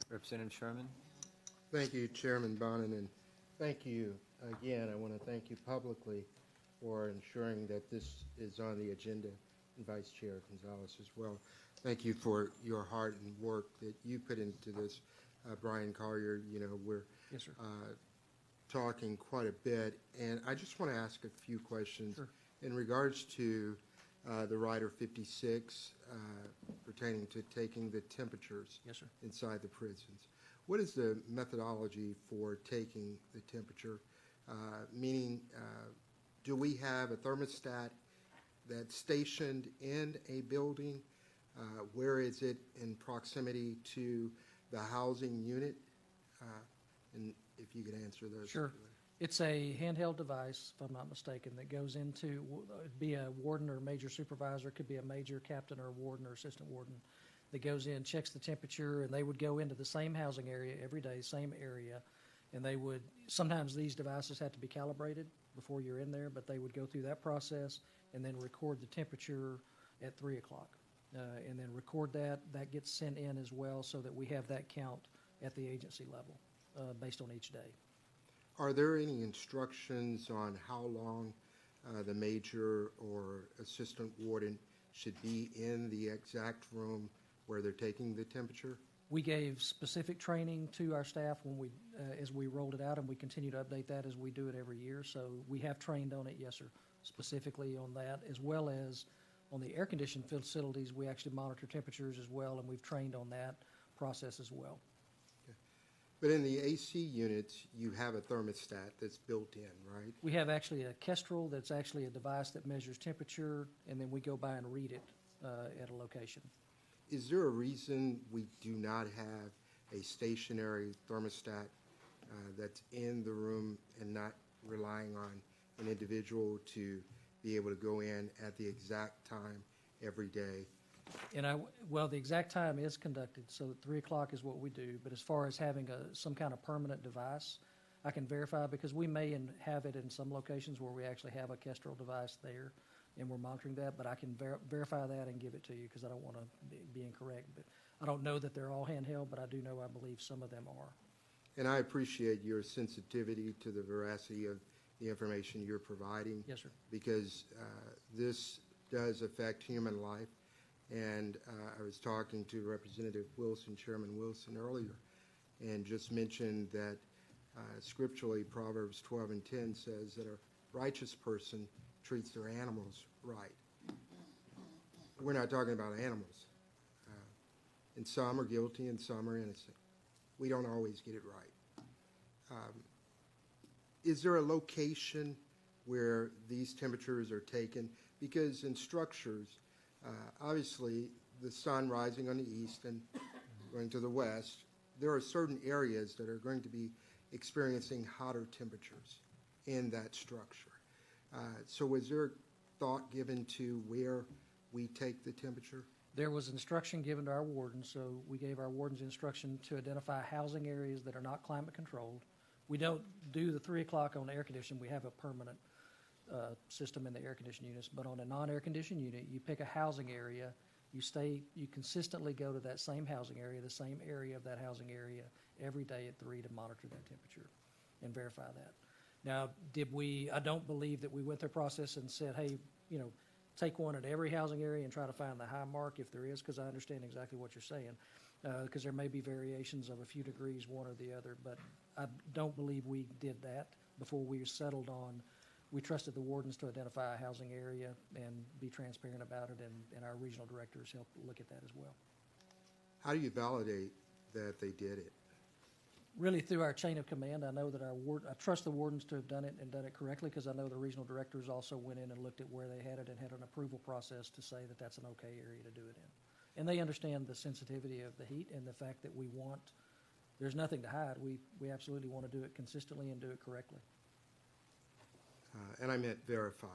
Representative Sherman. Thank you, Chairman Bonin, and thank you again. I want to thank you publicly for ensuring that this is on the agenda, and Vice Chair Gonzalez as well. Thank you for your heart and work that you put into this. Brian Collier, you know, we're Yes, sir. Talking quite a bit, and I just want to ask a few questions. Sure. In regards to the Rider 56 pertaining to taking the temperatures Yes, sir. inside the prisons. What is the methodology for taking the temperature? Meaning, do we have a thermostat that's stationed in a building? Where is it in proximity to the housing unit? And if you could answer those. Sure. It's a handheld device, if I'm not mistaken, that goes into, it'd be a warden or major supervisor, could be a major captain or a warden or assistant warden, that goes in, checks the temperature, and they would go into the same housing area every day, same area, and they would, sometimes these devices have to be calibrated before you're in there, but they would go through that process and then record the temperature at 3 o'clock. And then record that. That gets sent in as well so that we have that count at the agency level based on each day. Are there any instructions on how long the major or assistant warden should be in the exact room where they're taking the temperature? We gave specific training to our staff when we, as we rolled it out, and we continue to update that as we do it every year. So we have trained on it, yes, sir, specifically on that, as well as on the air-conditioned facilities. We actually monitor temperatures as well, and we've trained on that process as well. But in the AC units, you have a thermostat that's built in, right? We have actually a Kestrel that's actually a device that measures temperature, and then we go by and read it at a location. Is there a reason we do not have a stationary thermostat that's in the room and not relying on an individual to be able to go in at the exact time every day? And well, the exact time is conducted, so 3 o'clock is what we do. But as far as having some kind of permanent device, I can verify, because we may have it in some locations where we actually have a Kestrel device there, and we're monitoring that. But I can verify that and give it to you, because I don't want to be incorrect. But I don't know that they're all handheld, but I do know I believe some of them are. And I appreciate your sensitivity to the veracity of the information you're providing. Yes, sir. Because this does affect human life. And I was talking to Representative Wilson, Chairman Wilson, earlier, and just mentioned that scripturally Proverbs 12 and 10 says that a righteous person treats their animals right. We're not talking about animals. And some are guilty and some are innocent. We don't always get it right. Is there a location where these temperatures are taken? Because in structures, obviously, the sun rising on the east and going to the west, there are certain areas that are going to be experiencing hotter temperatures in that structure. So was there thought given to where we take the temperature? There was instruction given to our wardens, so we gave our wardens instruction to identify housing areas that are not climate controlled. We don't do the 3 o'clock on air conditioning. We have a permanent system in the air conditioning units, but on a non-air conditioned unit, you pick a housing area, you consistently go to that same housing area, the same area of that housing area every day at 3 to monitor that temperature and verify that. Now, I don't believe that we went through a process and said, hey, you know, take one at every housing area and try to find the high mark if there is, because I understand exactly what you're saying, because there may be variations of a few degrees, one or the other, but I don't believe we did that before we settled on. We trusted the wardens to identify a housing area and be transparent about it, and our regional directors helped look at that as well. How do you validate that they did it? Really through our chain of command. I know that I trust the wardens to have done it and done it correctly, because I know the regional directors also went in and looked at where they had it and had an approval process to say that that's an okay area to do it in. And they understand the sensitivity of the heat and the fact that there's nothing to hide. We absolutely want to do it consistently and do it correctly. And I meant verify.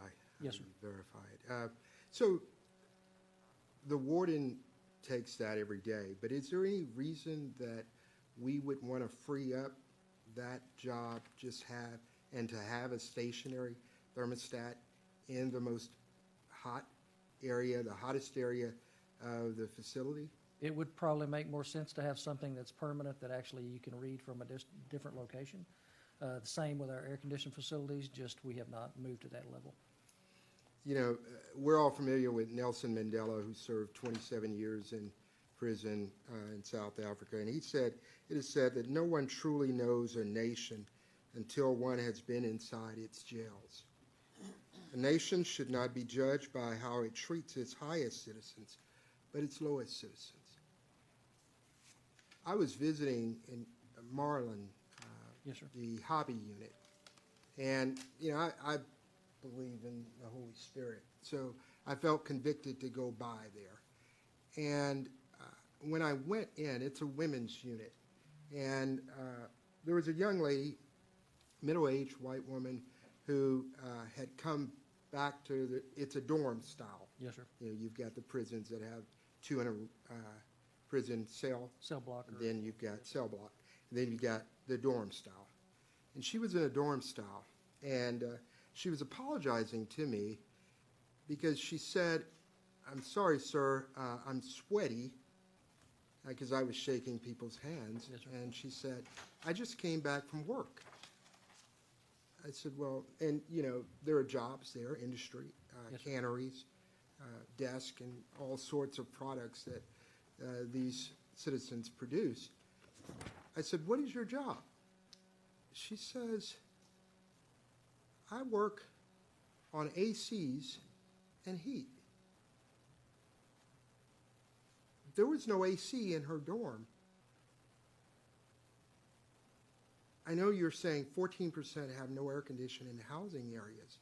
Yes, sir. Verify it. So the warden takes that every day, but is there any reason that we would want to free up that job to have a stationary thermostat in the most hot area, the hottest area of the facility? It would probably make more sense to have something that's permanent that actually you can read from a different location. The same with our air-conditioned facilities, just we have not moved to that level. You know, we're all familiar with Nelson Mandela, who served 27 years in prison in South Africa, and he said, it is said that no one truly knows a nation until one has been inside its jails. A nation should not be judged by how it treats its highest citizens, but its lowest citizens. I was visiting in Marlin, Yes, sir. the hobby unit, and you know, I believe in the Holy Spirit, so I felt convicted to go by there. And when I went in, it's a women's unit, and there was a young lady, middle-aged white woman, who had come back to it's a dorm style. Yes, sir. You know, you've got the prisons that have 2 in a prison cell. Cell block. And then you've got cell block. And then you've got the dorm style. And she was in a dorm style. And she was apologizing to me because she said, "I'm sorry, sir, I'm sweaty," because I was shaking people's hands. Yes, sir. And she said, "I just came back from work." I said, well, and you know, there are jobs there, industry, Yes, sir. canneries, desk, and all sorts of products that these citizens produce. I said, what is your job? She says, I work on ACs and heat. There was no AC in her dorm. I know you're saying 14% have no air conditioning in housing areas,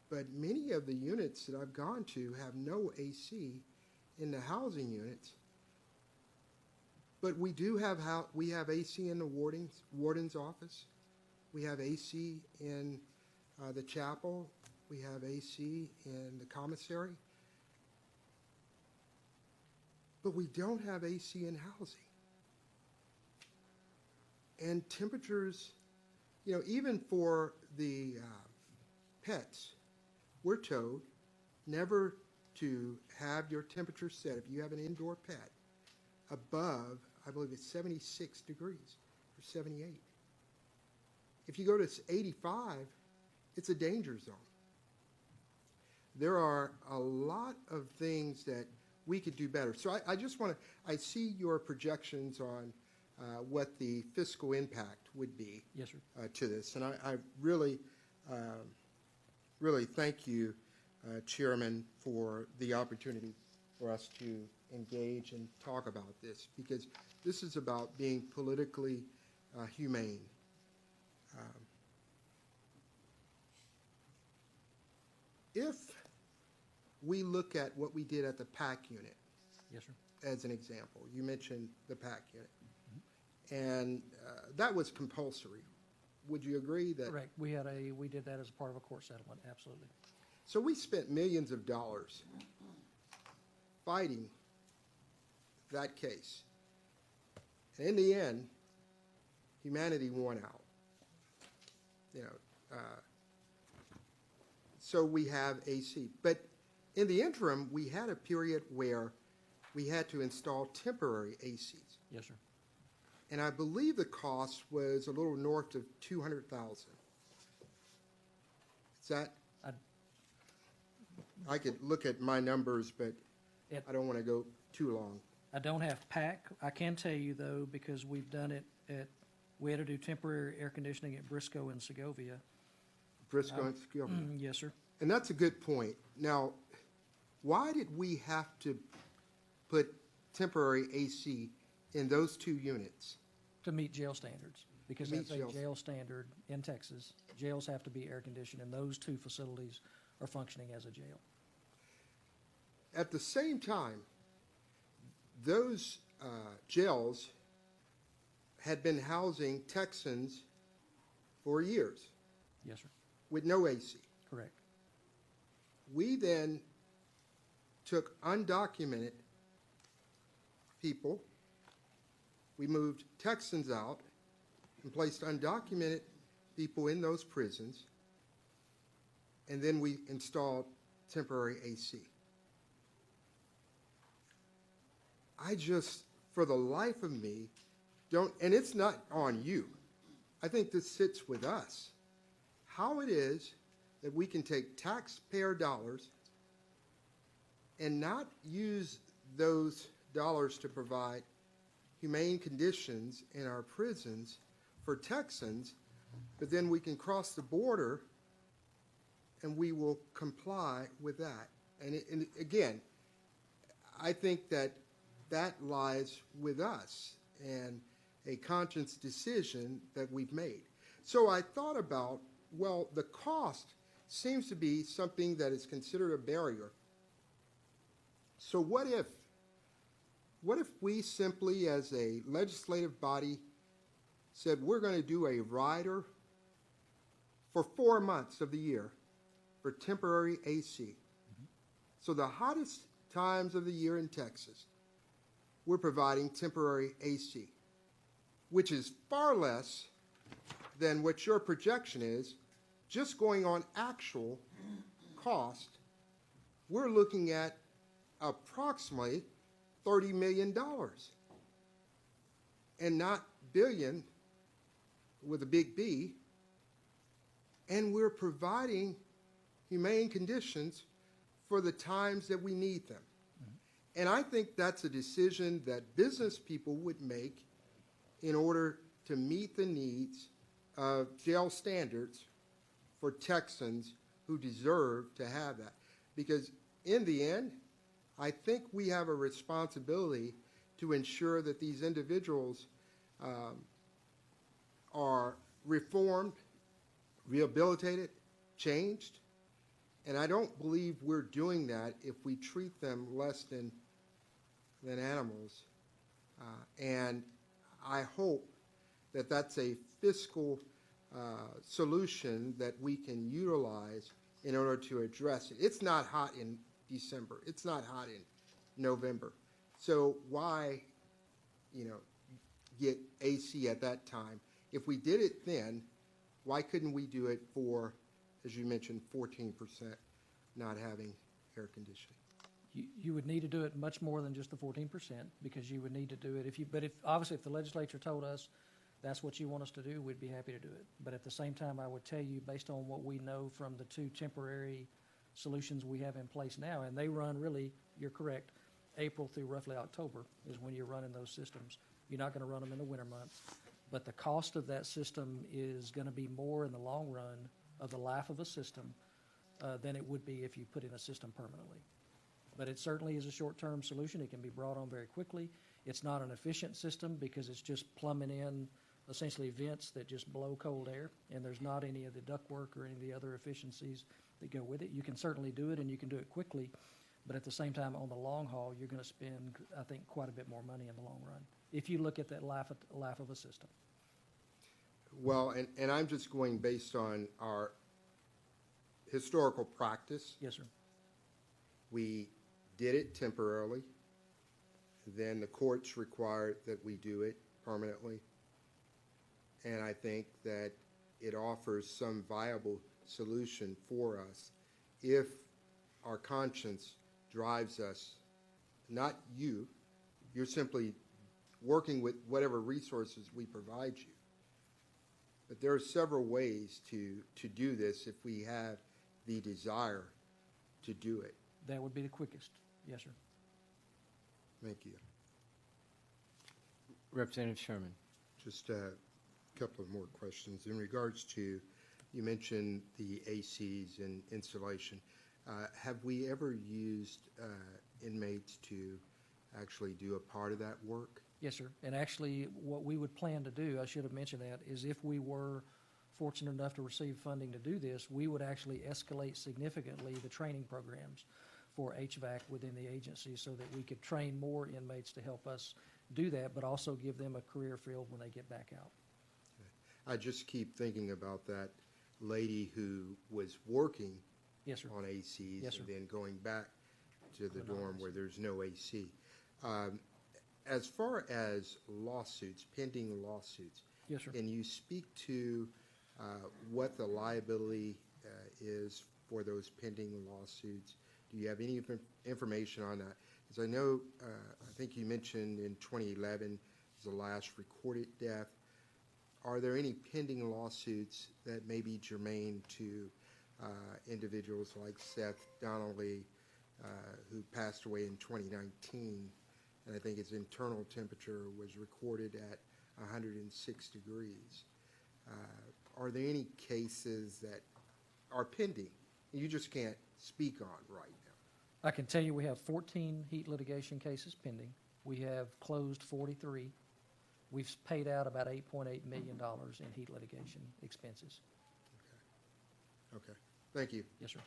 but many of the units that I've gone to have no AC in the housing units. But we do have we have AC in the warden's office. We have AC in the chapel. We have AC in the commissary. But we don't have AC in housing. And temperatures, you know, even for the pets, we're told never to have your temperature set, if you have an indoor pet, above, I believe it's 76 degrees or 78. If you go to 85, it's a danger zone. There are a lot of things that we could do better. So I just want to, I see your projections on what the fiscal impact would be. Yes, sir. To this. And I really, really thank you, Chairman, for the opportunity for us to engage and talk about this, because this is about being politically humane. If we look at what we did at the PAC unit, Yes, sir. as an example, you mentioned the PAC unit, and that was compulsory. Would you agree that? Correct. We did that as part of a court settlement, absolutely. So we spent millions of dollars fighting that case. And in the end, humanity won out. You know, so we have AC. But in the interim, we had a period where we had to install temporary ACs. Yes, sir. And I believe the cost was a little north of $200,000. Is that? I could look at my numbers, but I don't want to go too long. I don't have PAC. I can tell you, though, because we've done it we had to do temporary air conditioning at Briscoe and Segovia. Briscoe and Segovia. Yes, sir. And that's a good point. Now, why did we have to put temporary AC in those 2 units? To meet jail standards, because Meet that's a jail jail standard in Texas. Jails have to be air conditioned, and those 2 facilities are functioning as a jail. At the same time, those jails had been housing Texans for years Yes, sir. with no AC. Correct. We then took undocumented people, we moved Texans out and placed undocumented people in those prisons, and then we installed temporary AC. I just, for the life of me, don't, and it's not on you. I think this sits with us. How it is that we can take taxpayer dollars and not use those dollars to provide humane conditions in our prisons for Texans, but then we can cross the border and we will comply with that. And again, I think that that lies with us and a conscious decision that we've made. So I thought about, well, the cost seems to be something that is considered a barrier. So what if we simply, as a legislative body, said we're going to do a rider for 4 months of the year for temporary AC? Mm-hmm. So the hottest times of the year in Texas, we're providing temporary AC, which is far less than what your projection is. Just going on actual cost, we're looking at approximately $30 million, and not billion with a big B. And we're providing humane conditions for the times that we need them. Mm-hmm. And I think that's a decision that business people would make in order to meet the needs of jail standards for Texans who deserve to have that. Because in the end, I think we have a responsibility to ensure that these individuals are reformed, rehabilitated, changed. And I don't believe we're doing that if we treat them less than animals. And I hope that that's a fiscal solution that we can utilize in order to address it. It's not hot in December. It's not hot in November. So why, get AC at that time? If we did it then, why couldn't we do it for, as you mentioned, 14% not having air conditioning? You would need to do it much more than just the 14%, because you would need to do it obviously if the legislature told us that's what you want us to do, we'd be happy to do it. But at the same time, I would tell you, based on what we know from the 2 temporary solutions we have in place now, and they run really, you're correct, April through roughly October is when you're running those systems. You're not going to run them in the winter months. But the cost of that system is going to be more in the long run of the life of a system than it would be if you put in a system permanently. But it certainly is a short-term solution. It can be brought on very quickly. It's not an efficient system because it's just plumbing in essentially vents that just blow cold air, and there's not any of the ductwork or any of the other efficiencies that go with it. You can certainly do it, and you can do it quickly, but at the same time, on the long haul, you're going to spend, I think, quite a bit more money in the long run if you look at that life of a system. Well, and I'm just going based on our historical practice. Yes, sir. We did it temporarily. Then the courts required that we do it permanently. And I think that it offers some viable solution for us if our conscience drives us, not you. You're simply working with whatever resources we provide you. But there are several ways to do this if we have the desire to do it. That would be the quickest. Yes, sir. Thank you. Representative Sherman. Just a couple of more questions. In regards to, you mentioned the ACs and installation. Have we ever used inmates to actually do a part of that work? Yes, sir. And actually, what we would plan to do, I should have mentioned that, is if we were fortunate enough to receive funding to do this, we would actually escalate significantly the training programs for HVAC within the agency so that we could train more inmates to help us do that, but also give them a career field when they get back out. I just keep thinking about that lady who was working Yes, sir. on ACs Yes, sir. and then going back to the dorm where there's no AC. As far as lawsuits, pending lawsuits, Yes, sir. can you speak to what the liability is for those pending lawsuits? Do you have any information on that? As I know, I think you mentioned in 2011 is the last recorded death. Are there any pending lawsuits that may be germane to individuals like Seth Donnelly, who passed away in 2019, and I think his internal temperature was recorded at 106 degrees? Are there any cases that are pending you just can't speak on right now? I can tell you we have 14 heat litigation cases pending. We have closed 43. We've paid out about $8.8 million in heat litigation expenses. Okay. Thank you. Yes, sir.